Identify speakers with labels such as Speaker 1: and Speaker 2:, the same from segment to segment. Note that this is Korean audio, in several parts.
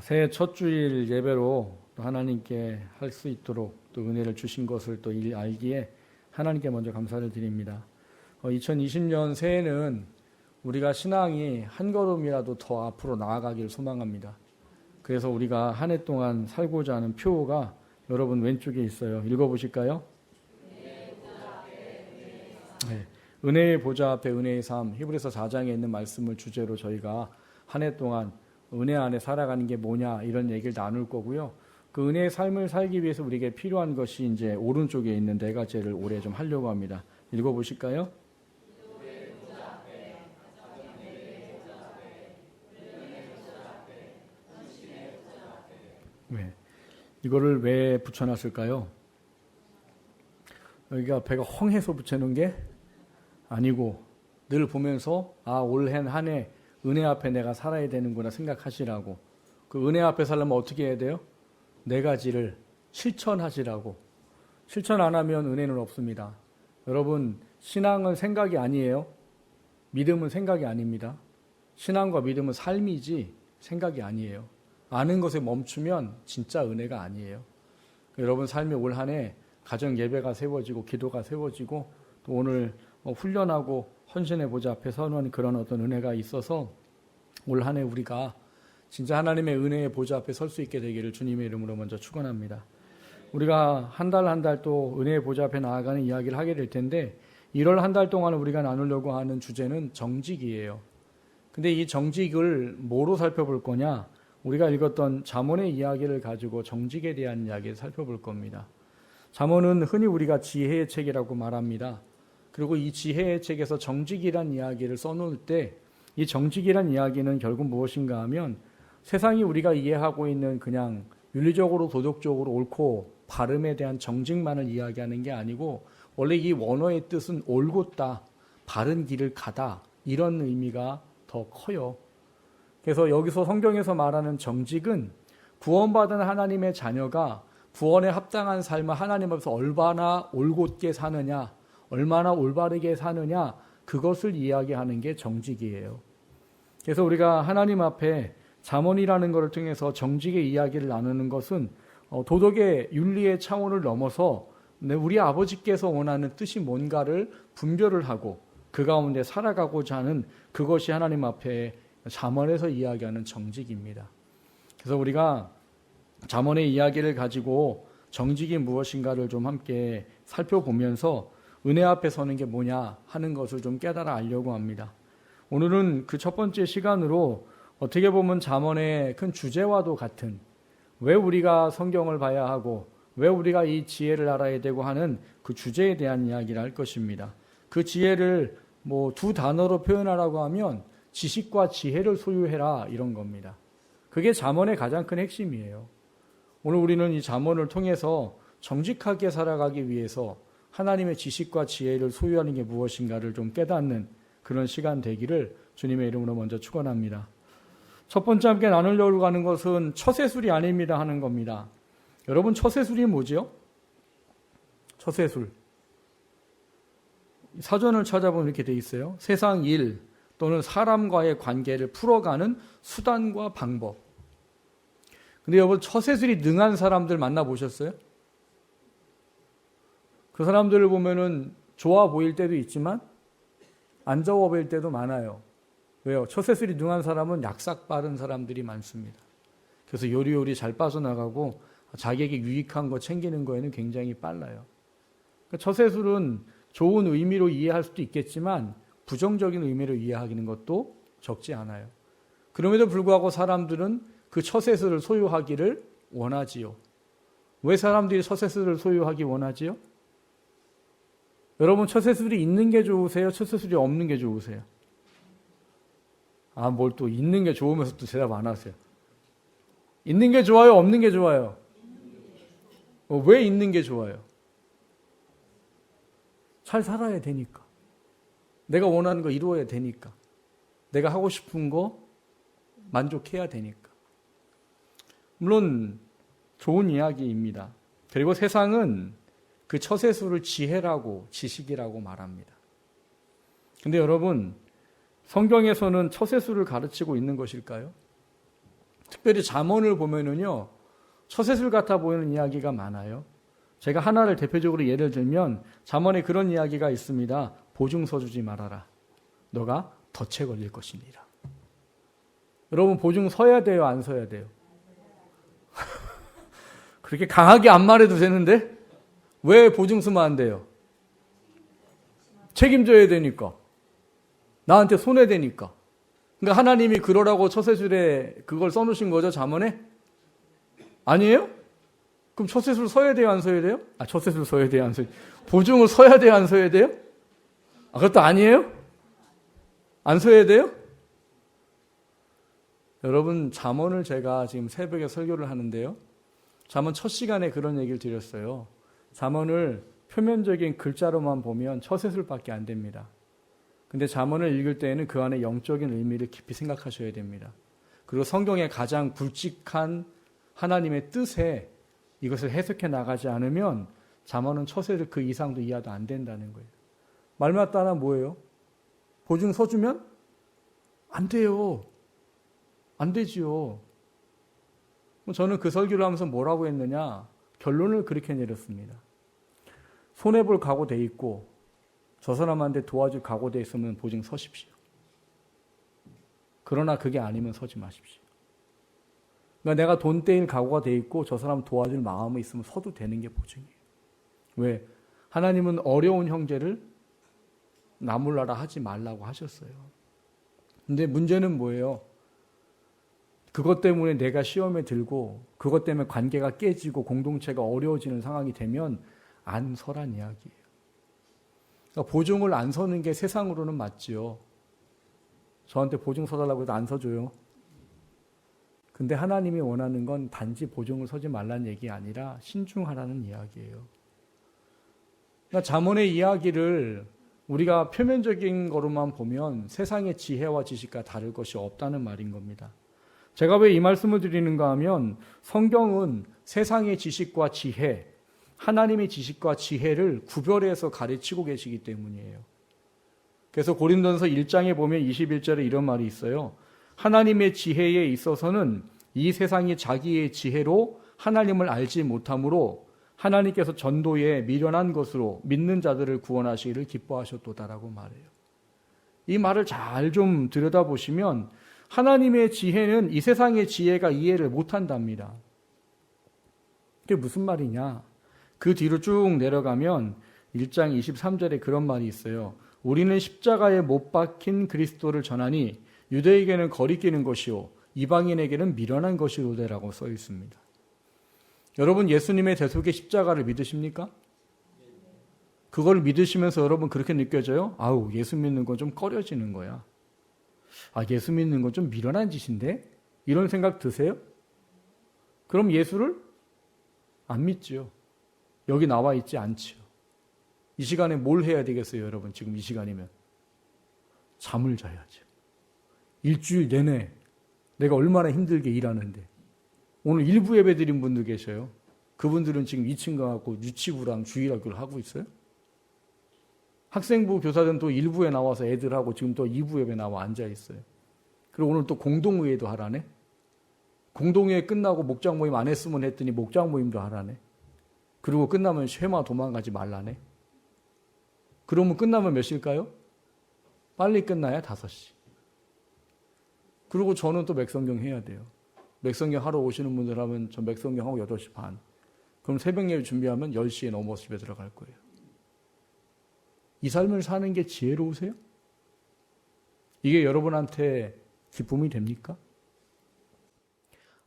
Speaker 1: 새해 첫 주일 예배로 또 하나님께 할 수 있도록 또 은혜를 주신 것을 또 알기에 하나님께 먼저 감사를 드립니다. 2020년 새해는 우리가 신앙이 한 걸음이라도 더 앞으로 나아가기를 소망합니다. 그래서 우리가 한 해 동안 살고자 하는 표가 여러분 왼쪽에 있어요. 읽어보실까요? 네. 은혜의 보좌 앞에 은혜의 삶, 히브리서 4장에 있는 말씀을 주제로 저희가 한 해 동안 은혜 안에 살아가는 게 뭐냐 이런 얘기를 나눌 거고요. 그 은혜의 삶을 살기 위해서 우리에게 필요한 것이 이제 오른쪽에 있는 네 가지를 올해 좀 하려고 합니다. 읽어보실까요? 네. 이거를 왜 붙여놨을까요? 여기가 배가 헝해서 붙여놓은 게 아니고 늘 보면서 올 한 해 은혜 앞에 내가 살아야 되는구나 생각하시라고. 그 은혜 앞에 살려면 어떻게 해야 돼요? 네 가지를 실천하시라고. 실천 안 하면 은혜는 없습니다. 여러분, 신앙은 생각이 아니에요. 믿음은 생각이 아닙니다. 신앙과 믿음은 삶이지 생각이 아니에요. 아는 것에 멈추면 진짜 은혜가 아니에요. 여러분 삶에 올 한 해 가정 예배가 세워지고 기도가 세워지고 또 오늘 훈련하고 헌신의 보좌 앞에 서는 그런 어떤 은혜가 있어서 올 한 해 우리가 진짜 하나님의 은혜의 보좌 앞에 설 수 있게 되기를 주님의 이름으로 먼저 축원합니다. 우리가 한 달 한 달 또 은혜의 보좌 앞에 나아가는 이야기를 하게 될 텐데 1월 한 달 동안 우리가 나누려고 하는 주제는 정직이에요. 근데 이 정직을 뭐로 살펴볼 거냐? 우리가 읽었던 잠언의 이야기를 가지고 정직에 대한 이야기를 살펴볼 겁니다. 잠언은 흔히 우리가 지혜의 책이라고 말합니다. 그리고 이 지혜의 책에서 정직이란 이야기를 써놓을 때 이 정직이란 이야기는 결국 무엇인가 하면 세상이 우리가 이해하고 있는 그냥 윤리적으로 도덕적으로 옳고 바름에 대한 정직만을 이야기하는 게 아니고 원래 이 원어의 뜻은 올곧다, 바른 길을 가다 이런 의미가 더 커요. 그래서 여기서 성경에서 말하는 정직은 구원받은 하나님의 자녀가 구원에 합당한 삶을 하나님 앞에서 얼마나 올곧게 사느냐, 얼마나 올바르게 사느냐 그것을 이야기하는 게 정직이에요. 그래서 우리가 하나님 앞에 잠언이라는 것을 통해서 정직의 이야기를 나누는 것은 도덕의 윤리의 차원을 넘어서 우리 아버지께서 원하는 뜻이 뭔가를 분별을 하고 그 가운데 살아가고자 하는 그것이 하나님 앞에 잠언에서 이야기하는 정직입니다. 그래서 우리가 잠언의 이야기를 가지고 정직이 무엇인가를 좀 함께 살펴보면서 은혜 앞에 서는 게 뭐냐 하는 것을 좀 깨달아 알려고 합니다. 오늘은 그 첫 번째 시간으로 어떻게 보면 잠언의 큰 주제와도 같은 왜 우리가 성경을 봐야 하고 왜 우리가 이 지혜를 알아야 되고 하는 그 주제에 대한 이야기를 할 것입니다. 그 지혜를 두 단어로 표현하라고 하면 지식과 지혜를 소유해라 이런 겁니다. 그게 잠언의 가장 큰 핵심이에요. 오늘 우리는 이 잠언을 통해서 정직하게 살아가기 위해서 하나님의 지식과 지혜를 소유하는 게 무엇인가를 좀 깨닫는 그런 시간 되기를 주님의 이름으로 먼저 축원합니다. 첫 번째 함께 나누려고 하는 것은 처세술이 아닙니다 하는 겁니다. 여러분 처세술이 뭐죠? 처세술. 사전을 찾아보면 이렇게 돼 있어요. 세상 일 또는 사람과의 관계를 풀어가는 수단과 방법. 근데 여러분 처세술이 능한 사람들 만나보셨어요? 그 사람들을 보면은 좋아 보일 때도 있지만 안 좋아 보일 때도 많아요. 왜요? 처세술이 능한 사람은 약삭 빠른 사람들이 많습니다. 그래서 요리요리 잘 빠져나가고 자기에게 유익한 거 챙기는 거에는 굉장히 빨라요. 그러니까 처세술은 좋은 의미로 이해할 수도 있겠지만 부정적인 의미로 이해하기는 것도 적지 않아요. 그럼에도 불구하고 사람들은 그 처세술을 소유하기를 원하지요. 왜 사람들이 처세술을 소유하기 원하지요? 여러분 처세술이 있는 게 좋으세요? 처세술이 없는 게 좋으세요? 뭘 또 있는 게 좋으면서 또 대답 안 하세요. 있는 게 좋아요? 없는 게 좋아요? 왜 있는 게 좋아요? 잘 살아야 되니까. 내가 원하는 거 이루어야 되니까. 내가 하고 싶은 거 만족해야 되니까. 물론 좋은 이야기입니다. 그리고 세상은 그 처세술을 지혜라고 지식이라고 말합니다. 근데 여러분 성경에서는 처세술을 가르치고 있는 것일까요? 특별히 잠언을 보면은요, 처세술 같아 보이는 이야기가 많아요. 제가 하나를 대표적으로 예를 들면 잠언에 그런 이야기가 있습니다. 보증 서주지 말아라. 너가 덫에 걸릴 것이니라. 여러분 보증 서야 돼요, 안 서야 돼요? 그렇게 강하게 안 말해도 되는데 왜 보증 서면 안 돼요? 책임져야 되니까. 나한테 손해되니까. 그러니까 하나님이 그러라고 처세술에 그걸 써놓으신 거죠, 잠언에? 아니에요? 그럼 처세술 서야 돼요, 안 서야 돼요? 처세술 서야 돼요, 안 서야 돼요? 보증을 서야 돼요, 안 서야 돼요? 그것도 아니에요? 안 서야 돼요? 여러분, 잠언을 제가 지금 새벽에 설교를 하는데요. 잠언 첫 시간에 그런 얘기를 드렸어요. 잠언을 표면적인 글자로만 보면 처세술밖에 안 됩니다. 근데 잠언을 읽을 때에는 그 안에 영적인 의미를 깊이 생각하셔야 됩니다. 그리고 성경의 가장 굵직한 하나님의 뜻에 이것을 해석해 나가지 않으면 잠언은 처세를 그 이상도 이하도 안 된다는 거예요. 말만 따라 뭐예요? 보증 서주면 안 돼요. 안 되지요. 저는 그 설교를 하면서 뭐라고 했느냐? 결론을 그렇게 내렸습니다. 손해볼 각오 돼 있고 저 사람한테 도와줄 각오 돼 있으면 보증 서십시오. 그러나 그게 아니면 서지 마십시오. 그러니까 내가 돈 떼일 각오가 돼 있고 저 사람 도와줄 마음이 있으면 서도 되는 게 보증이에요. 왜? 하나님은 어려운 형제를 나몰라라 하지 말라고 하셨어요. 근데 문제는 뭐예요? 그것 때문에 내가 시험에 들고 그것 때문에 관계가 깨지고 공동체가 어려워지는 상황이 되면 안 서란 이야기예요. 그러니까 보증을 안 서는 게 세상으로는 맞지요. 저한테 보증 서달라고 해도 안 서줘요. 근데 하나님이 원하는 건 단지 보증을 서지 말라는 얘기 아니라 신중하라는 이야기예요. 그러니까 잠언의 이야기를 우리가 표면적인 거로만 보면 세상의 지혜와 지식과 다를 것이 없다는 말인 겁니다. 제가 왜 이 말씀을 드리는가 하면 성경은 세상의 지식과 지혜, 하나님의 지식과 지혜를 구별해서 가르치고 계시기 때문이에요. 그래서 고린도전서 1장에 보면 21절에 이런 말이 있어요. 하나님의 지혜에 있어서는 이 세상이 자기의 지혜로 하나님을 알지 못하므로 하나님께서 전도에 미련한 것으로 믿는 자들을 구원하시기를 기뻐하셨도다라고 말해요. 이 말을 잘 좀 들여다보시면 하나님의 지혜는 이 세상의 지혜가 이해를 못한답니다. 그게 무슨 말이냐? 그 뒤로 쭉 내려가면 1장 23절에 그런 말이 있어요. 우리는 십자가에 못 박힌 그리스도를 전하니 유대에게는 거리끼는 것이요 이방인에게는 미련한 것이로되라고 써 있습니다. 여러분 예수님의 대속의 십자가를 믿으십니까? 그걸 믿으시면서 여러분 그렇게 느껴져요? 아우 예수 믿는 건 좀 꺼려지는 거야. 예수 믿는 건 좀 미련한 짓인데? 이런 생각 드세요? 그럼 예수를 안 믿지요. 여기 나와 있지 않지요. 이 시간에 뭘 해야 되겠어요, 여러분? 지금 이 시간이면. 잠을 자야죠. 일주일 내내 내가 얼마나 힘들게 일하는데. 오늘 일부 예배 드린 분들 계셔요. 그분들은 지금 2층 가고 유치부랑 주일학교를 하고 있어요. 학생부 교사들은 또 일부에 나와서 애들하고 지금 또 2부 예배 나와 앉아 있어요. 그리고 오늘 또 공동회의도 하라네. 공동회의 끝나고 목장 모임 안 했으면 했더니 목장 모임도 하라네. 그리고 끝나면 쉐마 도망가지 말라네. 그러면 끝나면 몇 시일까요? 빨리 끝나야 5시. 그리고 저는 또 맥성경 해야 돼요. 맥성경 하러 오시는 분들 하면 전 맥성경 하고 8시 반. 그럼 새벽 예배 준비하면 10시에 넘어서 집에 들어갈 거예요. 이 삶을 사는 게 지혜로우세요? 이게 여러분한테 기쁨이 됩니까?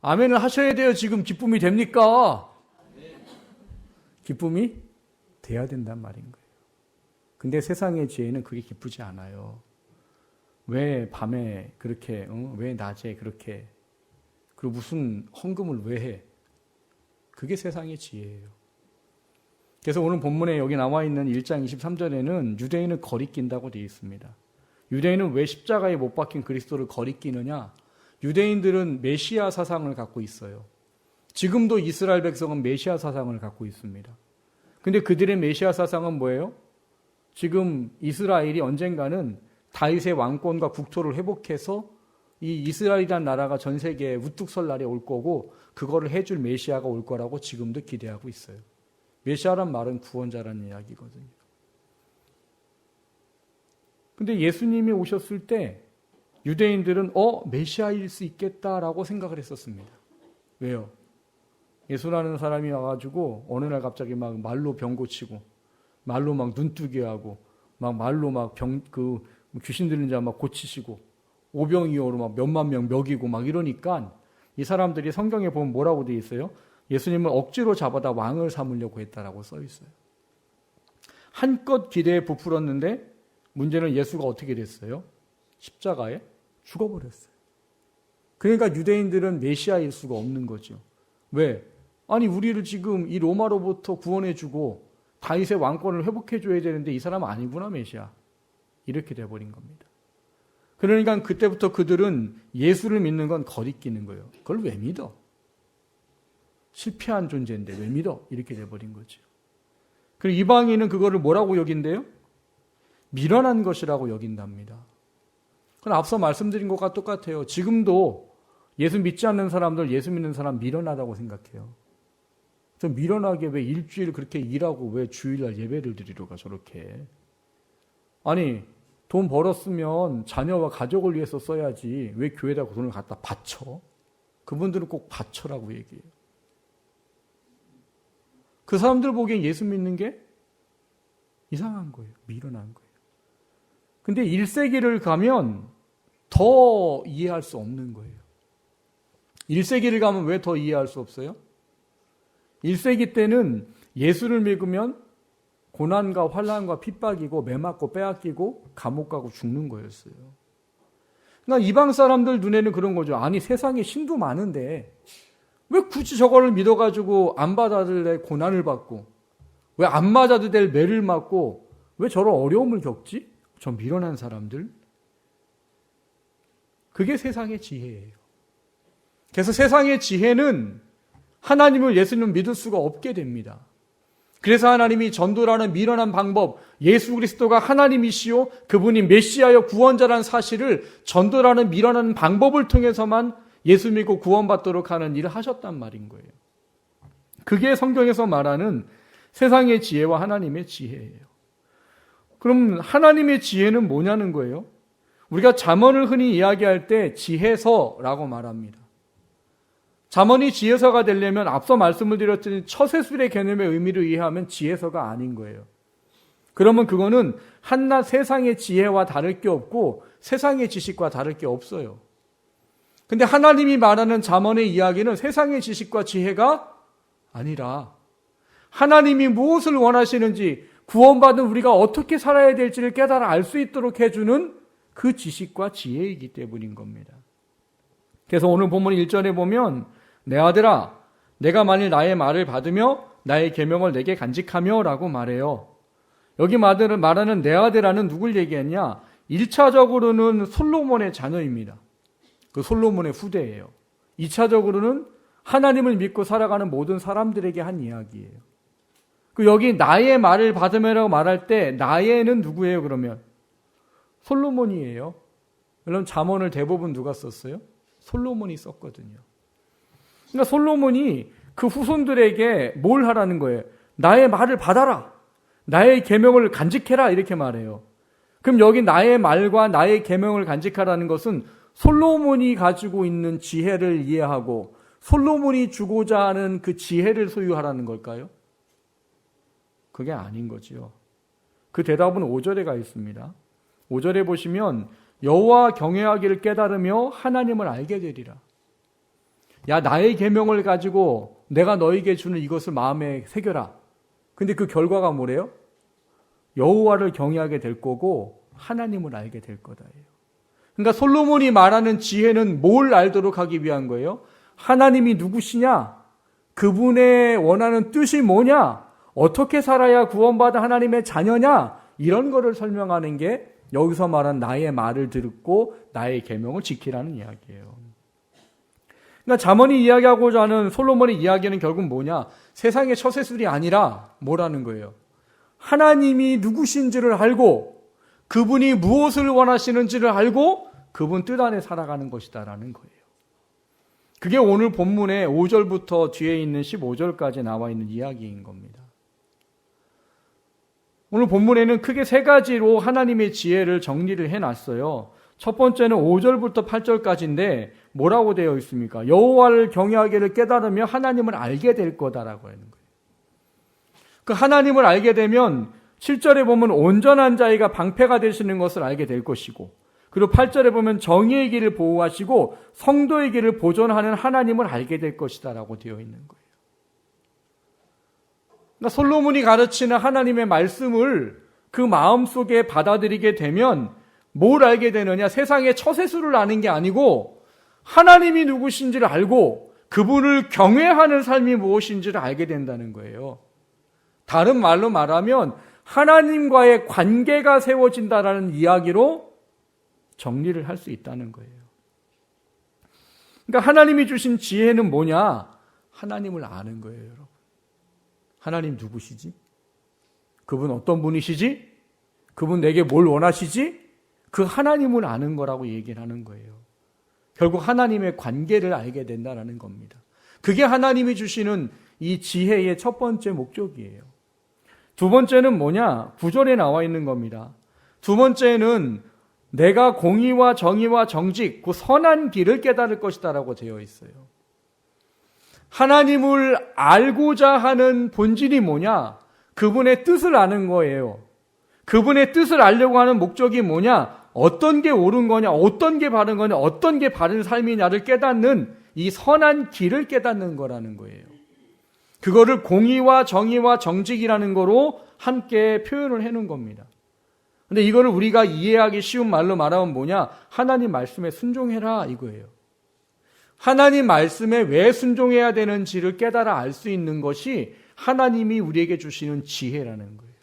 Speaker 1: 아멘을 하셔야 돼요. 지금 기쁨이 됩니까? 기쁨이 돼야 된단 말인 거예요. 근데 세상의 지혜는 그게 기쁘지 않아요. 왜 밤에 그렇게, 왜 낮에 그렇게, 그리고 무슨 헌금을 왜 해? 그게 세상의 지혜예요. 그래서 오늘 본문에 여기 나와 있는 1장 23절에는 유대인을 거리낀다고 되어 있습니다. 유대인은 왜 십자가에 못 박힌 그리스도를 거리끼느냐? 유대인들은 메시아 사상을 갖고 있어요. 지금도 이스라엘 백성은 메시아 사상을 갖고 있습니다. 근데 그들의 메시아 사상은 뭐예요? 지금 이스라엘이 언젠가는 다윗의 왕권과 국토를 회복해서 이 이스라엘이라는 나라가 전 세계에 우뚝 설 날이 올 거고 그거를 해줄 메시아가 올 거라고 지금도 기대하고 있어요. 메시아란 말은 구원자라는 이야기거든요. 근데 예수님이 오셨을 때 유대인들은 메시아일 수 있겠다라고 생각을 했었습니다. 왜요? 예수라는 사람이 와가지고 어느 날 갑자기 막 말로 병 고치고 말로 막 눈뜨게 하고 막 말로 막 귀신 들린 자 막 고치시고 오병이어로 막 몇만 명 먹이고 막 이러니까 이 사람들이 성경에 보면 뭐라고 돼 있어요? 예수님을 억지로 잡아다 왕을 삼으려고 했다라고 써 있어요. 한껏 기대에 부풀었는데 문제는 예수가 어떻게 됐어요? 십자가에 죽어버렸어요. 그러니까 유대인들은 메시아일 수가 없는 거죠. 왜? 아니 우리를 지금 이 로마로부터 구원해주고 다윗의 왕권을 회복해줘야 되는데 이 사람은 아니구나 메시아. 이렇게 돼버린 겁니다. 그러니까 그때부터 그들은 예수를 믿는 건 거리끼는 거예요. 그걸 왜 믿어? 실패한 존재인데 왜 믿어? 이렇게 돼버린 거죠. 그리고 이방인은 그거를 뭐라고 여긴대요? 미련한 것이라고 여긴답니다. 그건 앞서 말씀드린 것과 똑같아요. 지금도 예수 믿지 않는 사람들, 예수 믿는 사람 미련하다고 생각해요. 좀 미련하게 왜 일주일 그렇게 일하고 왜 주일날 예배를 드리러 가 저렇게. 아니 돈 벌었으면 자녀와 가족을 위해서 써야지 왜 교회에다 돈을 갖다 바쳐? 그분들은 꼭 바쳐라고 얘기해요. 그 사람들 보기엔 예수 믿는 게 이상한 거예요. 미련한 거예요. 근데 1세기를 가면 더 이해할 수 없는 거예요. 1세기를 가면 왜 더 이해할 수 없어요? 1세기 때는 예수를 믿으면 고난과 환난과 핍박이고 매맞고 빼앗기고 감옥 가고 죽는 거였어요. 그러니까 이방 사람들 눈에는 그런 거죠. 아니 세상에 신도 많은데 왜 굳이 저거를 믿어가지고 안 받아도 될 고난을 받고 왜 안 맞아도 될 매를 맞고 왜 저런 어려움을 겪지? 저 미련한 사람들. 그게 세상의 지혜예요. 그래서 세상의 지혜는 하나님을 예수님을 믿을 수가 없게 됩니다. 그래서 하나님이 전도라는 미련한 방법, 예수 그리스도가 하나님이시요 그분이 메시아여 구원자라는 사실을 전도라는 미련한 방법을 통해서만 예수 믿고 구원받도록 하는 일을 하셨단 말인 거예요. 그게 성경에서 말하는 세상의 지혜와 하나님의 지혜예요. 그럼 하나님의 지혜는 뭐냐는 거예요? 우리가 잠언을 흔히 이야기할 때 지혜서라고 말합니다. 잠언이 지혜서가 되려면 앞서 말씀을 드렸더니 처세술의 개념의 의미를 이해하면 지혜서가 아닌 거예요. 그러면 그거는 한낱 세상의 지혜와 다를 게 없고 세상의 지식과 다를 게 없어요. 근데 하나님이 말하는 잠언의 이야기는 세상의 지식과 지혜가 아니라 하나님이 무엇을 원하시는지 구원받은 우리가 어떻게 살아야 될지를 깨달아 알 수 있도록 해주는 그 지식과 지혜이기 때문인 겁니다. 그래서 오늘 본문 1절에 보면 내 아들아 내가 만일 나의 말을 받으며 나의 계명을 내게 간직하며 라고 말해요. 여기 말하는 내 아들아는 누굴 얘기했냐? 1차적으로는 솔로몬의 자녀입니다. 그 솔로몬의 후대예요. 2차적으로는 하나님을 믿고 살아가는 모든 사람들에게 한 이야기예요. 그 여기 나의 말을 받으며라고 말할 때 나의는 누구예요 그러면? 솔로몬이에요. 여러분 잠언을 대부분 누가 썼어요? 솔로몬이 썼거든요. 그러니까 솔로몬이 그 후손들에게 뭘 하라는 거예요? 나의 말을 받아라. 나의 계명을 간직해라 이렇게 말해요. 그럼 여기 나의 말과 나의 계명을 간직하라는 것은 솔로몬이 가지고 있는 지혜를 이해하고 솔로몬이 주고자 하는 그 지혜를 소유하라는 걸까요? 그게 아닌 거지요. 그 대답은 5절에 가 있습니다. 5절에 보시면 여호와 경외하기를 깨달으며 하나님을 알게 되리라. 야 나의 계명을 가지고 내가 너에게 주는 이것을 마음에 새겨라. 근데 그 결과가 뭐래요? 여호와를 경외하게 될 거고 하나님을 알게 될 거다예요. 그러니까 솔로몬이 말하는 지혜는 뭘 알도록 하기 위한 거예요? 하나님이 누구시냐? 그분의 원하는 뜻이 뭐냐? 어떻게 살아야 구원받은 하나님의 자녀냐? 이런 거를 설명하는 게 여기서 말한 나의 말을 듣고 나의 계명을 지키라는 이야기예요. 그러니까 잠언이 이야기하고자 하는 솔로몬의 이야기는 결국 뭐냐? 세상의 처세술이 아니라 뭐라는 거예요? 하나님이 누구신지를 알고 그분이 무엇을 원하시는지를 알고 그분 뜻 안에 살아가는 것이다라는 거예요. 그게 오늘 본문의 5절부터 뒤에 있는 15절까지 나와 있는 이야기인 겁니다. 오늘 본문에는 크게 세 가지로 하나님의 지혜를 정리를 해놨어요. 첫 번째는 5절부터 8절까지인데 뭐라고 되어 있습니까? 여호와를 경외하기를 깨달으며 하나님을 알게 될 거다라고 하는 거예요. 그 하나님을 알게 되면 7절에 보면 온전한 자가 방패가 되시는 것을 알게 될 것이고, 그리고 8절에 보면 정의의 길을 보호하시고 성도의 길을 보존하는 하나님을 알게 될 것이다라고 되어 있는 거예요. 그러니까 솔로몬이 가르치는 하나님의 말씀을 그 마음속에 받아들이게 되면 뭘 알게 되느냐? 세상의 처세술을 아는 게 아니고 하나님이 누구신지를 알고 그분을 경외하는 삶이 무엇인지를 알게 된다는 거예요. 다른 말로 말하면 하나님과의 관계가 세워진다라는 이야기로 정리를 할 수 있다는 거예요. 그러니까 하나님이 주신 지혜는 뭐냐? 하나님을 아는 거예요, 여러분. 하나님 누구시지? 그분 어떤 분이시지? 그분 내게 뭘 원하시지? 그 하나님을 아는 거라고 얘기를 하는 거예요. 결국 하나님의 관계를 알게 된다는 겁니다. 그게 하나님이 주시는 이 지혜의 첫 번째 목적이에요. 두 번째는 뭐냐? 9절에 나와 있는 겁니다. 두 번째는 내가 공의와 정의와 정직, 그 선한 길을 깨달을 것이다라고 되어 있어요. 하나님을 알고자 하는 본질이 뭐냐? 그분의 뜻을 아는 거예요. 그분의 뜻을 알려고 하는 목적이 뭐냐? 어떤 게 옳은 거냐? 어떤 게 바른 거냐? 어떤 게 바른 삶이냐를 깨닫는 이 선한 길을 깨닫는 거라는 거예요. 그거를 공의와 정의와 정직이라는 거로 함께 표현을 해놓은 겁니다. 근데 이거를 우리가 이해하기 쉬운 말로 말하면 뭐냐? 하나님 말씀에 순종해라 이거예요. 하나님 말씀에 왜 순종해야 되는지를 깨달아 알 수 있는 것이 하나님이 우리에게 주시는 지혜라는 거예요.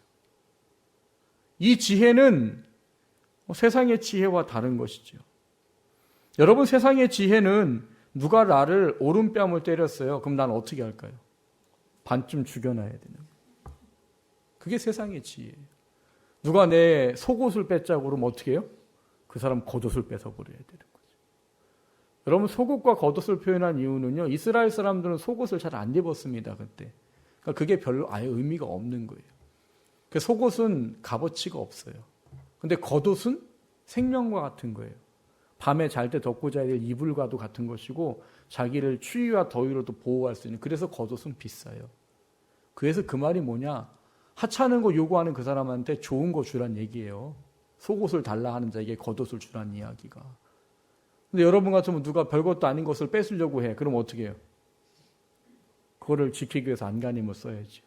Speaker 1: 이 지혜는 세상의 지혜와 다른 것이죠. 여러분, 세상의 지혜는 누가 나를 오른뺨을 때렸어요. 그럼 난 어떻게 할까요? 반쯤 죽여놔야 되는 거예요. 그게 세상의 지혜예요. 누가 내 속옷을 뺏자고 그러면 어떻게 해요? 그 사람 겉옷을 뺏어버려야 되는 거죠. 여러분, 속옷과 겉옷을 표현한 이유는요, 이스라엘 사람들은 속옷을 잘 안 입었습니다, 그때. 그러니까 그게 별로 아예 의미가 없는 거예요. 그 속옷은 값어치가 없어요. 근데 겉옷은 생명과 같은 거예요. 밤에 잘 때 덮고 자야 될 이불과도 같은 것이고 자기를 추위와 더위로도 보호할 수 있는, 그래서 겉옷은 비싸요. 그래서 그 말이 뭐냐? 하찮은 거 요구하는 그 사람한테 좋은 거 주란 얘기예요. 속옷을 달라 하는 자에게 겉옷을 주란 이야기가. 근데 여러분 같으면 누가 별것도 아닌 것을 뺏으려고 해. 그럼 어떻게 해요? 그거를 지키기 위해서 안간힘을 써야죠.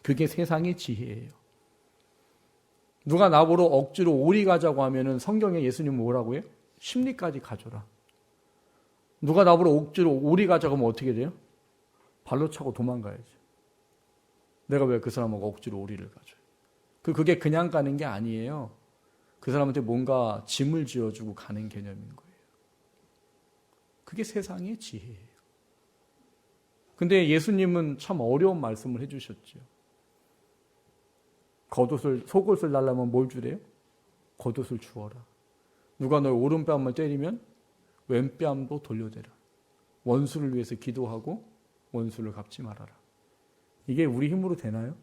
Speaker 1: 그게 세상의 지혜예요. 누가 나보러 억지로 오리 가자고 하면은 성경에 예수님은 뭐라고 해요? 심리까지 가져라. 누가 나보러 억지로 오리 가자고 하면 어떻게 돼요? 발로 차고 도망가야죠. 내가 왜 그 사람하고 억지로 오리를 가져요? 그게 그냥 가는 게 아니에요. 그 사람한테 뭔가 짐을 지어주고 가는 개념인 거예요. 그게 세상의 지혜예요. 근데 예수님은 참 어려운 말씀을 해주셨죠. 속옷을 달라면 뭘 주래요? 겉옷을 주어라. 누가 너의 오른뺨을 때리면 왼뺨도 돌려대라. 원수를 위해서 기도하고 원수를 갚지 말아라. 이게 우리 힘으로 되나요?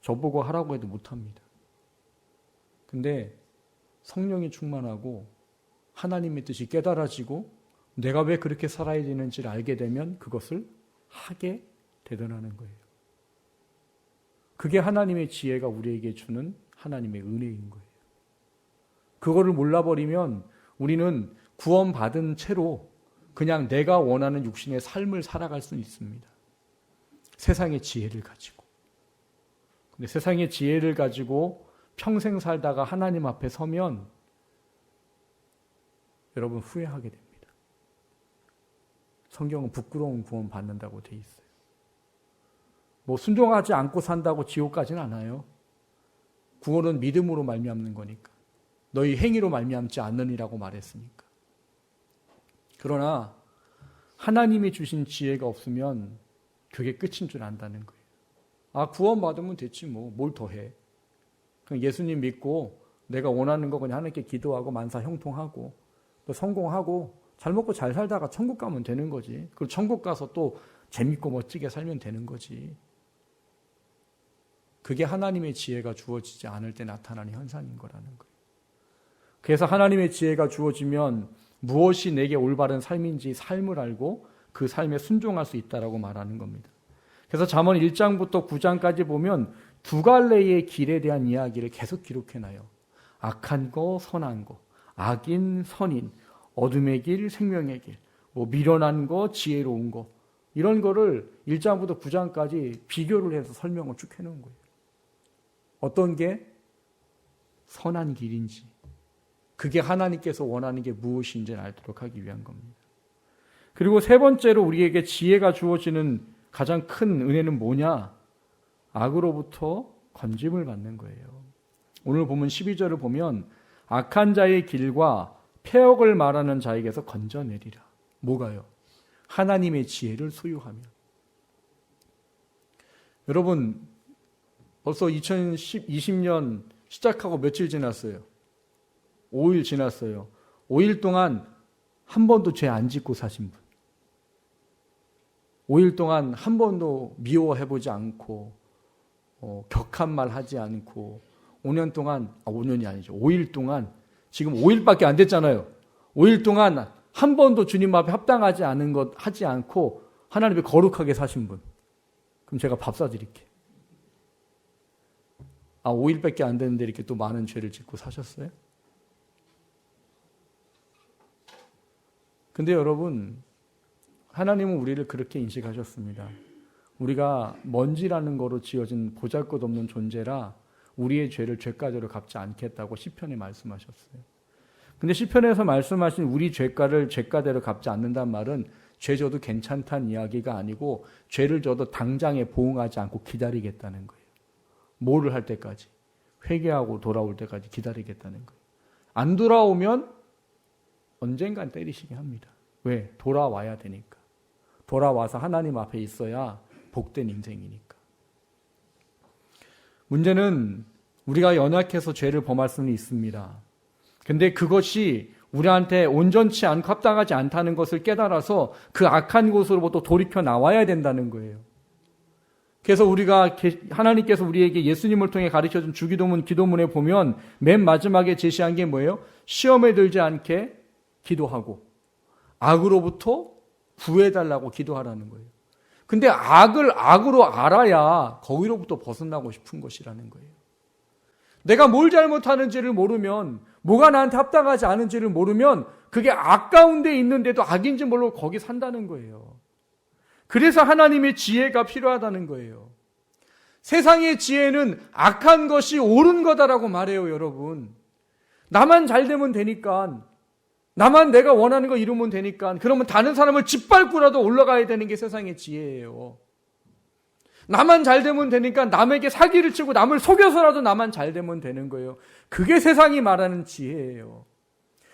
Speaker 1: 저보고 하라고 해도 못합니다. 근데 성령이 충만하고 하나님의 뜻이 깨달아지고 내가 왜 그렇게 살아야 되는지를 알게 되면 그것을 하게 되더라는 거예요. 그게 하나님의 지혜가 우리에게 주는 하나님의 은혜인 거예요. 그거를 몰라버리면 우리는 구원받은 채로 그냥 내가 원하는 육신의 삶을 살아갈 수 있습니다. 세상의 지혜를 가지고. 근데 세상의 지혜를 가지고 평생 살다가 하나님 앞에 서면 여러분 후회하게 됩니다. 성경은 부끄러운 구원 받는다고 돼 있어요. 뭐 순종하지 않고 산다고 지옥 가지는 않아요. 구원은 믿음으로 말미암는 거니까. 너희 행위로 말미암지 않느니라고 말했으니까. 그러나 하나님이 주신 지혜가 없으면 그게 끝인 줄 안다는 거예요. 아, 구원 받으면 됐지 뭘 더 해. 그냥 예수님 믿고 내가 원하는 거 그냥 하나님께 기도하고 만사 형통하고 또 성공하고 잘 먹고 잘 살다가 천국 가면 되는 거지. 그리고 천국 가서 또 재밌고 멋지게 살면 되는 거지. 그게 하나님의 지혜가 주어지지 않을 때 나타나는 현상인 거라는 거예요. 그래서 하나님의 지혜가 주어지면 무엇이 내게 올바른 삶인지 삶을 알고 그 삶에 순종할 수 있다라고 말하는 겁니다. 그래서 잠언 1장부터 9장까지 보면 두 갈래의 길에 대한 이야기를 계속 기록해놔요. 악한 거, 선한 거, 악인, 선인, 어둠의 길, 생명의 길, 미련한 거, 지혜로운 거, 이런 거를 1장부터 9장까지 비교를 해서 설명을 쭉 해놓은 거예요. 어떤 게 선한 길인지, 그게 하나님께서 원하는 게 무엇인지 알도록 하기 위한 겁니다. 그리고 세 번째로 우리에게 지혜가 주어지는 가장 큰 은혜는 뭐냐? 악으로부터 건짐을 받는 거예요. 오늘 보면 12절을 보면 악한 자의 길과 폐역을 말하는 자에게서 건져내리라. 뭐가요? 하나님의 지혜를 소유하면. 여러분, 벌써 2020년 시작하고 며칠 지났어요? 5일 지났어요. 5일 동안 한 번도 죄 안 짓고 사신 분. 5일 동안 한 번도 미워해보지 않고 격한 말 하지 않고 5년 동안, 5년이 아니죠. 5일 동안, 지금 5일밖에 안 됐잖아요. 5일 동안 한 번도 주님 앞에 합당하지 않은 것 하지 않고 하나님의 거룩하게 사신 분. 그럼 제가 밥 사드릴게. 5일밖에 안 됐는데 이렇게 또 많은 죄를 짓고 사셨어요? 근데 여러분, 하나님은 우리를 그렇게 인식하셨습니다. 우리가 먼지라는 거로 지어진 보잘것없는 존재라 우리의 죄를 죄가대로 갚지 않겠다고 시편에 말씀하셨어요. 근데 시편에서 말씀하신 우리 죄가를 죄가대로 갚지 않는다는 말은 죄 져도 괜찮다는 이야기가 아니고 죄를 져도 당장에 보응하지 않고 기다리겠다는 거예요. 뭐를 할 때까지? 회개하고 돌아올 때까지 기다리겠다는 거예요. 안 돌아오면 언젠간 때리시게 합니다. 왜? 돌아와야 되니까. 돌아와서 하나님 앞에 있어야 복된 인생이니까. 문제는 우리가 연약해서 죄를 범할 수는 있습니다. 근데 그것이 우리한테 온전치 않고 합당하지 않다는 것을 깨달아서 그 악한 곳으로부터 돌이켜 나와야 된다는 거예요. 그래서 우리가 하나님께서 우리에게 예수님을 통해 가르쳐준 주기도문 기도문에 보면 맨 마지막에 제시한 게 뭐예요? 시험에 들지 않게 기도하고 악으로부터 구해달라고 기도하라는 거예요. 근데 악을 악으로 알아야 거기로부터 벗어나고 싶은 것이라는 거예요. 내가 뭘 잘못하는지를 모르면, 뭐가 나한테 합당하지 않은지를 모르면 그게 악 가운데 있는데도 악인지 모르고 거기 산다는 거예요. 그래서 하나님의 지혜가 필요하다는 거예요. 세상의 지혜는 악한 것이 옳은 거다라고 말해요, 여러분. 나만 잘 되면 되니까, 나만 내가 원하는 거 이루면 되니까, 그러면 다른 사람을 짓밟고라도 올라가야 되는 게 세상의 지혜예요. 나만 잘 되면 되니까 남에게 사기를 치고 남을 속여서라도 나만 잘 되면 되는 거예요. 그게 세상이 말하는 지혜예요.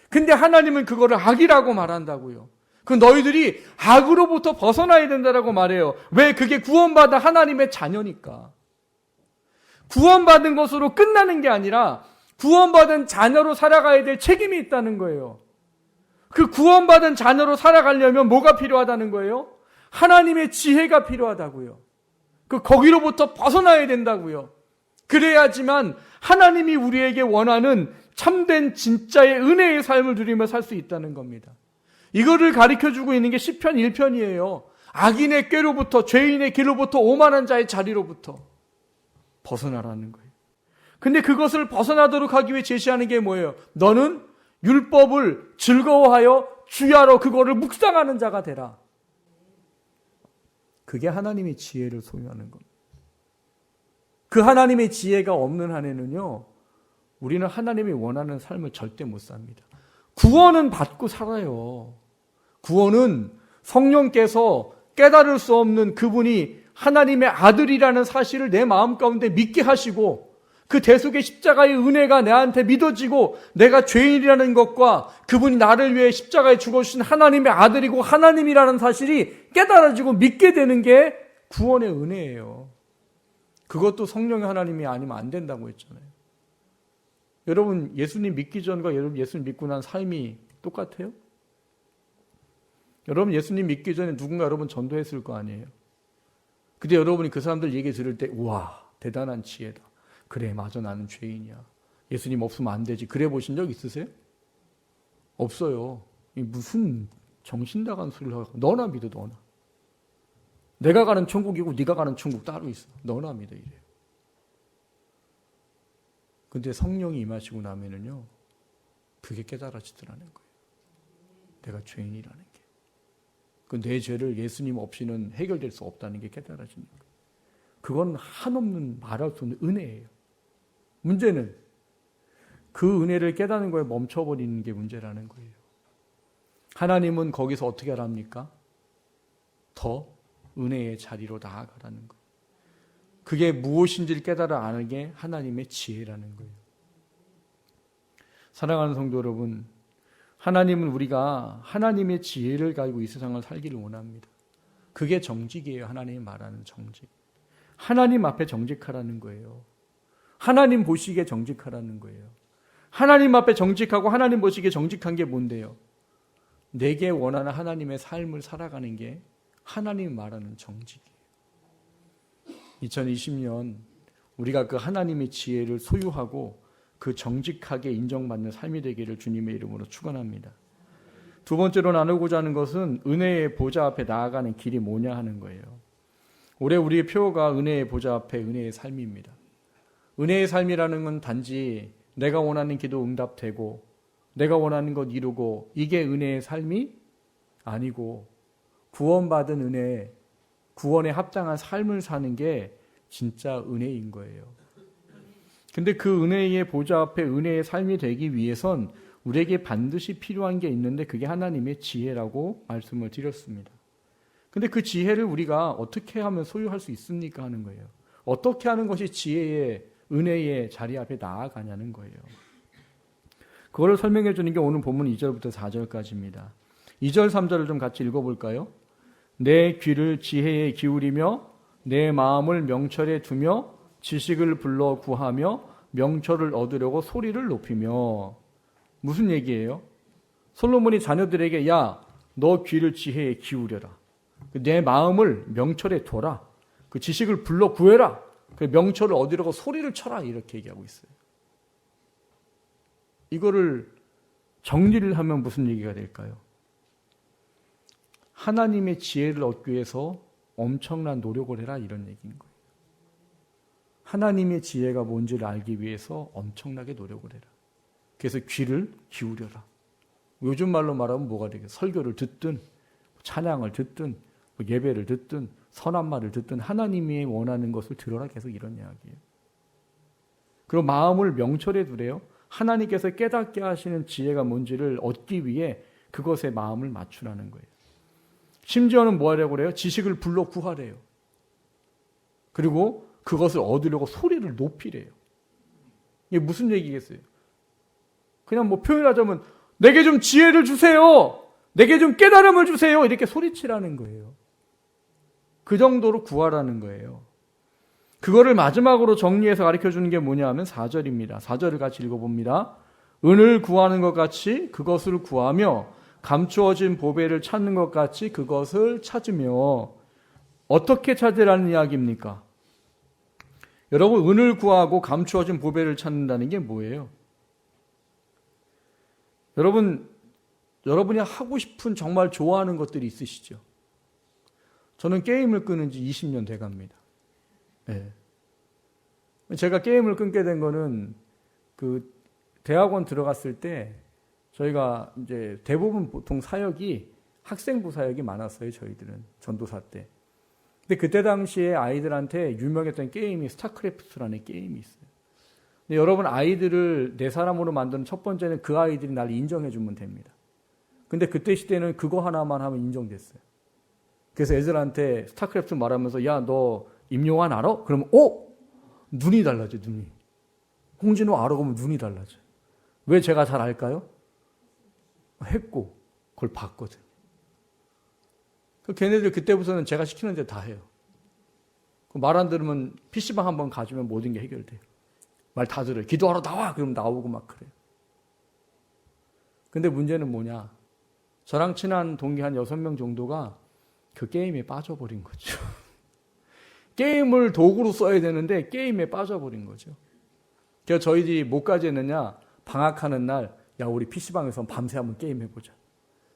Speaker 1: 근데 하나님은 그거를 악이라고 말한다고요. 그 너희들이 악으로부터 벗어나야 된다라고 말해요. 왜? 그게 구원받은 하나님의 자녀니까. 구원받은 것으로 끝나는 게 아니라 구원받은 자녀로 살아가야 될 책임이 있다는 거예요. 그 구원받은 자녀로 살아가려면 뭐가 필요하다는 거예요? 하나님의 지혜가 필요하다고요. 거기로부터 벗어나야 된다고요. 그래야지만 하나님이 우리에게 원하는 참된 진짜의 은혜의 삶을 누리며 살 수 있다는 겁니다. 이거를 가르쳐주고 있는 게 시편 1편이에요. 악인의 꾀로부터, 죄인의 길로부터, 오만한 자의 자리로부터 벗어나라는 거예요. 근데 그것을 벗어나도록 하기 위해 제시하는 게 뭐예요? 너는 율법을 즐거워하여 주야로 그거를 묵상하는 자가 되라. 그게 하나님의 지혜를 소유하는 겁니다. 그 하나님의 지혜가 없는 한에는요, 우리는 하나님이 원하는 삶을 절대 못 삽니다. 구원은 받고 살아요. 구원은 성령께서 깨달을 수 없는 그분이 하나님의 아들이라는 사실을 내 마음 가운데 믿게 하시고, 그 대속의 십자가의 은혜가 내한테 믿어지고 내가 죄인이라는 것과 그분이 나를 위해 십자가에 죽어주신 하나님의 아들이고 하나님이라는 사실이 깨달아지고 믿게 되는 게 구원의 은혜예요. 그것도 성령의 하나님이 아니면 안 된다고 했잖아요. 여러분 예수님 믿기 전과 여러분 예수님 믿고 난 삶이 똑같아요? 여러분 예수님 믿기 전에 누군가 여러분 전도했을 거 아니에요? 근데 여러분이 그 사람들 얘기 들을 때 우와 대단한 지혜다. 그래 맞아 나는 죄인이야. 예수님 없으면 안 되지. 그래 보신 적 있으세요? 없어요. 무슨 정신 나간 소리를 하고 너나 믿어 너나. 내가 가는 천국이고 네가 가는 천국 따로 있어. 너나 믿어 이래요. 근데 성령이 임하시고 나면은요. 그게 깨달아지더라는 거예요. 내가 죄인이라는 게. 그 내 죄를 예수님 없이는 해결될 수 없다는 게 깨달아지는 거예요. 그건 한없는 말할 수 없는 은혜예요. 문제는 그 은혜를 깨닫는 거에 멈춰버리는 게 문제라는 거예요. 하나님은 거기서 어떻게 하랍니까? 더 은혜의 자리로 나아가라는 거예요. 그게 무엇인지를 깨달아 아는 게 하나님의 지혜라는 거예요. 사랑하는 성도 여러분, 하나님은 우리가 하나님의 지혜를 가지고 이 세상을 살기를 원합니다. 그게 정직이에요. 하나님이 말하는 정직. 하나님 앞에 정직하라는 거예요. 하나님 보시기에 정직하라는 거예요. 하나님 앞에 정직하고 하나님 보시기에 정직한 게 뭔데요? 내게 원하는 하나님의 삶을 살아가는 게 하나님 말하는 정직이에요. 2020년 우리가 그 하나님의 지혜를 소유하고 그 정직하게 인정받는 삶이 되기를 주님의 이름으로 축원합니다. 두 번째로 나누고자 하는 것은 은혜의 보좌 앞에 나아가는 길이 뭐냐 하는 거예요. 올해 우리의 표어가 은혜의 보좌 앞에 은혜의 삶입니다. 은혜의 삶이라는 건 단지 내가 원하는 기도 응답되고 내가 원하는 것 이루고 이게 은혜의 삶이 아니고 구원받은 은혜, 구원에 합당한 삶을 사는 게 진짜 은혜인 거예요. 근데 그 은혜의 보좌 앞에 은혜의 삶이 되기 위해선 우리에게 반드시 필요한 게 있는데 그게 하나님의 지혜라고 말씀을 드렸습니다. 근데 그 지혜를 우리가 어떻게 하면 소유할 수 있습니까 하는 거예요. 어떻게 하는 것이 지혜의 은혜의 자리 앞에 나아가냐는 거예요. 그거를 설명해 주는 게 오늘 본문 2절부터 4절까지입니다. 2절, 3절을 좀 같이 읽어볼까요? 내 귀를 지혜에 기울이며 내 마음을 명철에 두며 지식을 불러 구하며 명철을 얻으려고 소리를 높이며. 무슨 얘기예요? 솔로몬이 자녀들에게 야, 너 귀를 지혜에 기울여라. 내 마음을 명철에 둬라. 그 지식을 불러 구해라. 그 명철을 얻으려고 소리를 쳐라. 이렇게 얘기하고 있어요. 이거를 정리를 하면 무슨 얘기가 될까요? 하나님의 지혜를 얻기 위해서 엄청난 노력을 해라 이런 얘기인 거예요. 하나님의 지혜가 뭔지를 알기 위해서 엄청나게 노력을 해라. 그래서 귀를 기울여라. 요즘 말로 말하면 뭐가 되겠어요? 설교를 듣든 찬양을 듣든 예배를 듣든 선한 말을 듣든 하나님이 원하는 것을 들어라. 계속 이런 이야기예요. 그리고 마음을 명철에 두래요. 하나님께서 깨닫게 하시는 지혜가 뭔지를 얻기 위해 그것에 마음을 맞추라는 거예요. 심지어는 뭐 하려고 그래요? 지식을 불러 구하래요. 그리고 그것을 얻으려고 소리를 높이래요. 이게 무슨 얘기겠어요? 그냥 뭐 표현하자면 내게 좀 지혜를 주세요. 내게 좀 깨달음을 주세요. 이렇게 소리치라는 거예요. 그 정도로 구하라는 거예요. 그거를 마지막으로 정리해서 가르쳐주는 게 뭐냐 하면 4절입니다. 4절을 같이 읽어봅니다. 은을 구하는 것 같이 그것을 구하며 감추어진 보배를 찾는 것 같이 그것을 찾으며. 어떻게 찾으라는 이야기입니까? 여러분, 은을 구하고 감추어진 보배를 찾는다는 게 뭐예요? 여러분이 하고 싶은 정말 좋아하는 것들이 있으시죠? 저는 게임을 끊은 지 20년 돼갑니다. 네. 제가 게임을 끊게 된 거는 그 대학원 들어갔을 때 저희가 이제 대부분 보통 사역이 학생부 사역이 많았어요. 저희들은 전도사 때. 근데 그때 당시에 아이들한테 유명했던 게임이 스타크래프트라는 게임이 있어요. 근데 여러분 아이들을 내 사람으로 만드는 첫 번째는 그 아이들이 날 인정해 주면 됩니다. 근데 그때 시대는 그거 하나만 하면 인정됐어요. 그래서 애들한테 스타크래프트 말하면서 야, 너 임요한 알아? 그러면 눈이 달라져. 눈이. 홍진호 알아? 그러면 눈이 달라져. 왜 제가 잘 알까요? 했고 그걸 봤거든. 걔네들 그때부터는 제가 시키는 데 다 해요. 말 안 들으면 PC방 한번 가주면 모든 게 해결돼요. 말 다 들어요. 기도하러 나와! 그럼 나오고 막 그래요. 근데 문제는 뭐냐? 저랑 친한 동기 한 6명 정도가 그 게임에 빠져버린 거죠. 게임을 도구로 써야 되는데 게임에 빠져버린 거죠. 그래서 저희들이 뭐까지 했느냐? 방학하는 날, 야, 우리 PC방에서 밤새 한번 게임 해보자.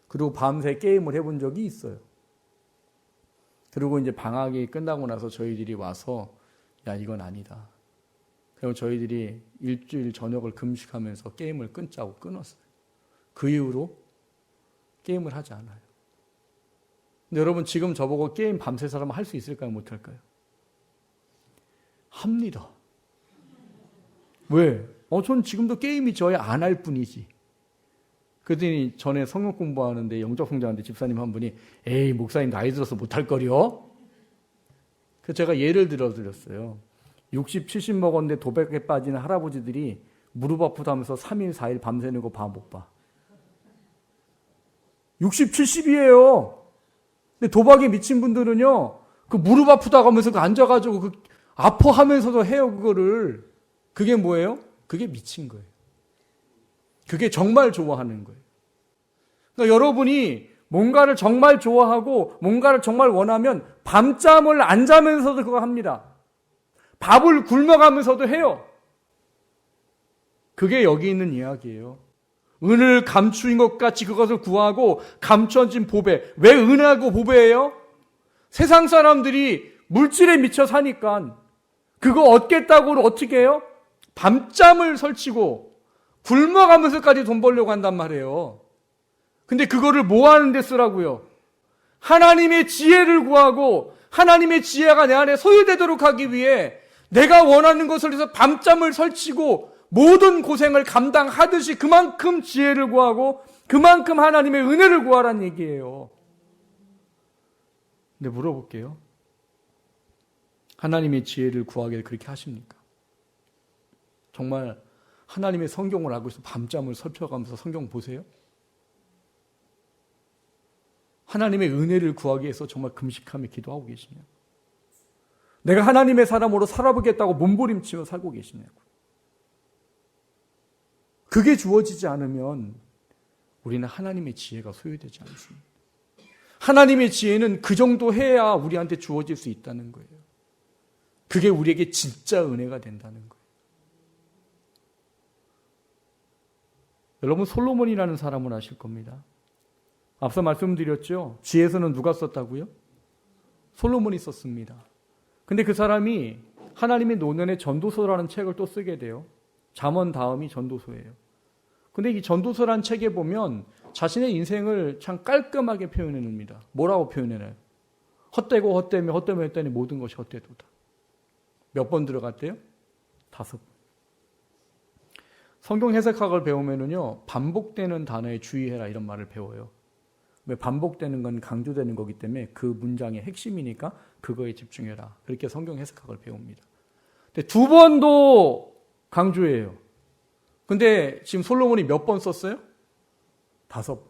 Speaker 1: 그리고 밤새 게임을 해본 적이 있어요. 그리고 이제 방학이 끝나고 나서 저희들이 와서, 야, 이건 아니다. 그리고 저희들이 일주일 저녁을 금식하면서 게임을 끊자고 끊었어요. 그 이후로 게임을 하지 않아요. 근데 여러분, 지금 저보고 게임 밤새 사람 할 수 있을까요? 못할까요? 합니다. 왜? 전 지금도 게임이 저야 안 할 뿐이지. 그랬더니 전에 성경 공부하는데 영적 성장하는데 집사님 한 분이 에이 목사님 나이 들어서 못할 거려? 그래서 제가 예를 들어드렸어요. 60, 70 먹었는데 도박에 빠지는 할아버지들이 무릎 아프다면서 3일, 4일 밤새는 거 봐 못 봐. 60, 70이에요. 근데 도박에 미친 분들은요, 그 무릎 아프다고 하면서 앉아가지고 그 아파하면서도 해요, 그거를. 그게 뭐예요? 그게 미친 거예요. 그게 정말 좋아하는 거예요. 그러니까 여러분이 뭔가를 정말 좋아하고 뭔가를 정말 원하면 밤잠을 안 자면서도 그거 합니다. 밥을 굶어가면서도 해요. 그게 여기 있는 이야기예요. 은을 감추인 것 같이 그것을 구하고 감춰진 보배. 왜 은하고 보배예요? 세상 사람들이 물질에 미쳐 사니까 그거 얻겠다고 어떻게 해요? 밤잠을 설치고 굶어가면서까지 돈 벌려고 한단 말이에요. 근데 그거를 뭐 하는 데 쓰라고요? 하나님의 지혜를 구하고 하나님의 지혜가 내 안에 소유되도록 하기 위해 내가 원하는 것을 위해서 밤잠을 설치고 모든 고생을 감당하듯이 그만큼 지혜를 구하고 그만큼 하나님의 은혜를 구하라는 얘기예요. 근데 물어볼게요. 하나님의 지혜를 구하게 그렇게 하십니까? 정말 하나님의 성경을 알고 있어 밤잠을 설쳐가면서 성경 보세요? 하나님의 은혜를 구하기 위해서 정말 금식하며 기도하고 계시냐고. 내가 하나님의 사람으로 살아보겠다고 몸부림치며 살고 계시냐고. 그게 주어지지 않으면 우리는 하나님의 지혜가 소유되지 않습니다. 하나님의 지혜는 그 정도 해야 우리한테 주어질 수 있다는 거예요. 그게 우리에게 진짜 은혜가 된다는 거예요. 여러분, 솔로몬이라는 사람을 아실 겁니다. 앞서 말씀드렸죠. 지혜서는 누가 썼다고요? 솔로몬이 썼습니다. 근데 그 사람이 하나님의 노년의 전도서라는 책을 또 쓰게 돼요. 잠언 다음이 전도서예요. 근데 이 전도서라는 책에 보면 자신의 인생을 참 깔끔하게 표현해 놉니다. 뭐라고 표현해놔요? 헛되고 헛되며 헛되며 했더니 모든 것이 헛되도다. 몇 번 들어갔대요? 5번. 성경 해석학을 배우면은요, 반복되는 단어에 주의해라 이런 말을 배워요. 왜 반복되는 건 강조되는 거기 때문에 그 문장의 핵심이니까 그거에 집중해라. 그렇게 성경 해석학을 배웁니다. 근데 2번도 강조해요. 근데 지금 솔로몬이 몇 번 썼어요? 5번.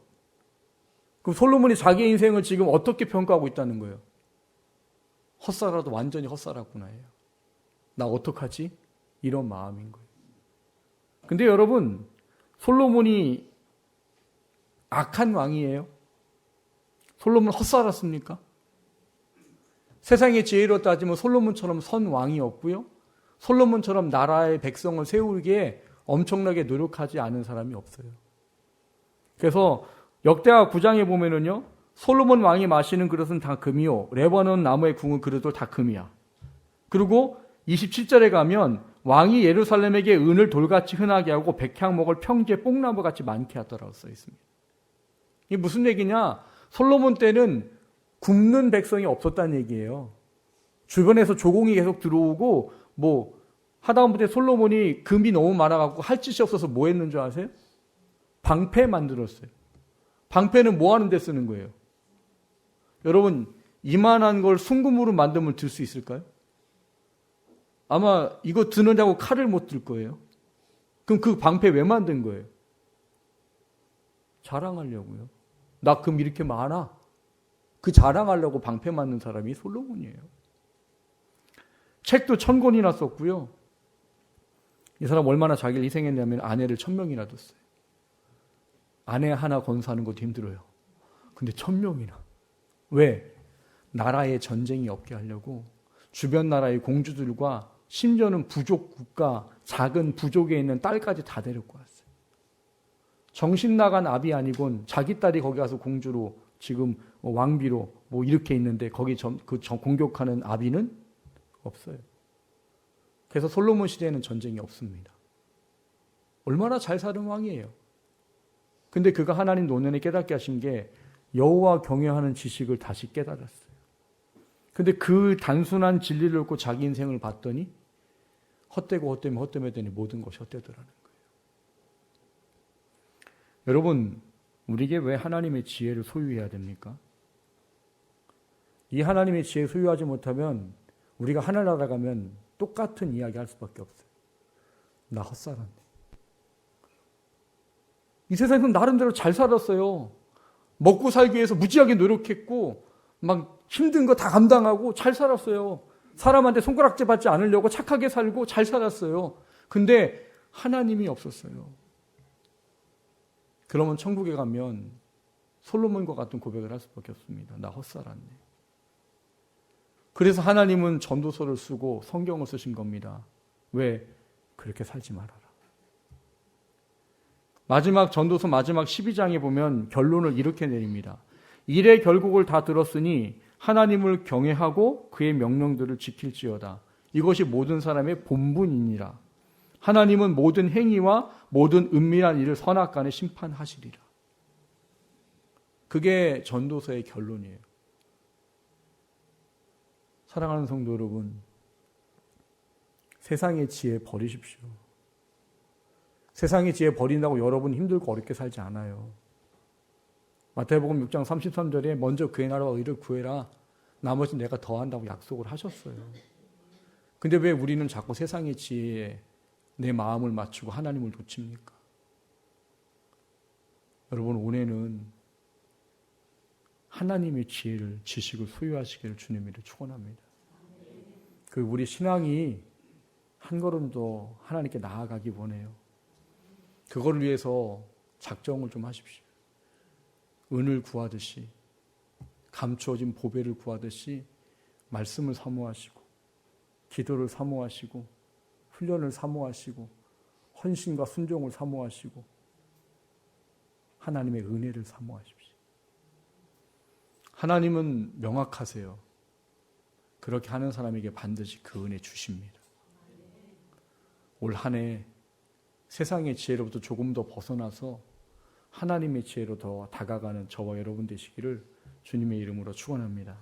Speaker 1: 그럼 솔로몬이 자기 인생을 지금 어떻게 평가하고 있다는 거예요? 헛살아도 완전히 헛살았구나 해요. 나 어떡하지? 이런 마음인 거예요. 근데 여러분, 솔로몬이 악한 왕이에요? 솔로몬 헛살았습니까? 세상의 지혜로 따지면 솔로몬처럼 선 왕이 없고요. 솔로몬처럼 나라의 백성을 세우기에 엄청나게 노력하지 않은 사람이 없어요. 그래서 역대하 9장에 보면은요, 솔로몬 왕이 마시는 그릇은 다 금이요, 레바논 나무에 구운 그릇도 다 금이야. 그리고 27절에 가면 왕이 예루살렘에게 은을 돌같이 흔하게 하고 백향목을 평지에 뽕나무같이 많게 하더라고 써 있습니다. 이게 무슨 얘기냐? 솔로몬 때는 굶는 백성이 없었다는 얘기예요. 주변에서 조공이 계속 들어오고 뭐 하다못해 솔로몬이 금이 너무 많아갖고 할 짓이 없어서 뭐 했는 줄 아세요? 방패 만들었어요. 방패는 뭐 하는 데 쓰는 거예요? 여러분, 이만한 걸 순금으로 만들면 들 수 있을까요? 아마 이거 드느냐고 칼을 못 들 거예요. 그럼 그 방패 왜 만든 거예요? 자랑하려고요. 나 금 이렇게 많아. 그 자랑하려고 방패 만든 사람이 솔로몬이에요. 책도 1000권이나 썼고요. 이 사람 얼마나 자기를 희생했냐면 아내를 1000명이나 뒀어요. 아내 하나 건사하는 것도 힘들어요. 근데 1000명이나. 왜? 나라에 전쟁이 없게 하려고 주변 나라의 공주들과 심지어는 부족 국가, 작은 부족에 있는 딸까지 다 데리고 왔어요. 정신 나간 아비 아니곤 자기 딸이 거기 가서 공주로 지금 왕비로 뭐 이렇게 있는데 거기 공격하는 아비는 없어요. 그래서 솔로몬 시대에는 전쟁이 없습니다. 얼마나 잘 사는 왕이에요. 근데 그가 하나님 노년에 깨닫게 하신 게 여호와 경외하는 지식을 다시 깨달았어요. 근데 그 단순한 진리를 얻고 자기 인생을 봤더니 헛되고 헛되더니 모든 것이 헛되더라는 거예요. 여러분, 우리에게 왜 하나님의 지혜를 소유해야 됩니까? 이 하나님의 지혜를 소유하지 못하면 우리가 하늘 나라 가면 똑같은 이야기 할 수밖에 없어요. 나 헛살았네. 이 세상에서 나름대로 잘 살았어요. 먹고 살기 위해서 무지하게 노력했고 막 힘든 거 다 감당하고 잘 살았어요. 사람한테 손가락질 받지 않으려고 착하게 살고 잘 살았어요. 근데 하나님이 없었어요. 그러면 천국에 가면 솔로몬과 같은 고백을 할 수밖에 없습니다. 나 헛살았네. 그래서 하나님은 전도서를 쓰고 성경을 쓰신 겁니다. 왜? 그렇게 살지 말아라. 마지막 전도서 마지막 12장에 보면 결론을 이렇게 내립니다. 일의 결국을 다 들었으니 하나님을 경외하고 그의 명령들을 지킬지어다. 이것이 모든 사람의 본분이니라. 하나님은 모든 행위와 모든 은밀한 일을 선악간에 심판하시리라. 그게 전도서의 결론이에요. 사랑하는 성도 여러분, 세상의 지혜 버리십시오. 세상의 지혜 버린다고 여러분 힘들고 어렵게 살지 않아요. 마태복음 6장 33절에 먼저 그의 나라와 의를 구해라. 나머지 내가 더한다고 약속을 하셨어요. 근데 왜 우리는 자꾸 세상의 지혜에 내 마음을 맞추고 하나님을 놓칩니까? 여러분, 올해는 하나님의 지혜를, 지식을 소유하시기를 주님으로 축원합니다. 그 우리 신앙이 한 걸음 더 하나님께 나아가기 원해요. 그걸 위해서 작정을 좀 하십시오. 은을 구하듯이, 감추어진 보배를 구하듯이 말씀을 사모하시고, 기도를 사모하시고, 훈련을 사모하시고, 헌신과 순종을 사모하시고, 하나님의 은혜를 사모하십시오. 하나님은 명확하세요. 그렇게 하는 사람에게 반드시 그 은혜 주십니다. 올 한 해 세상의 지혜로부터 조금 더 벗어나서 하나님의 지혜로 더 다가가는 저와 여러분 되시기를 주님의 이름으로 축원합니다.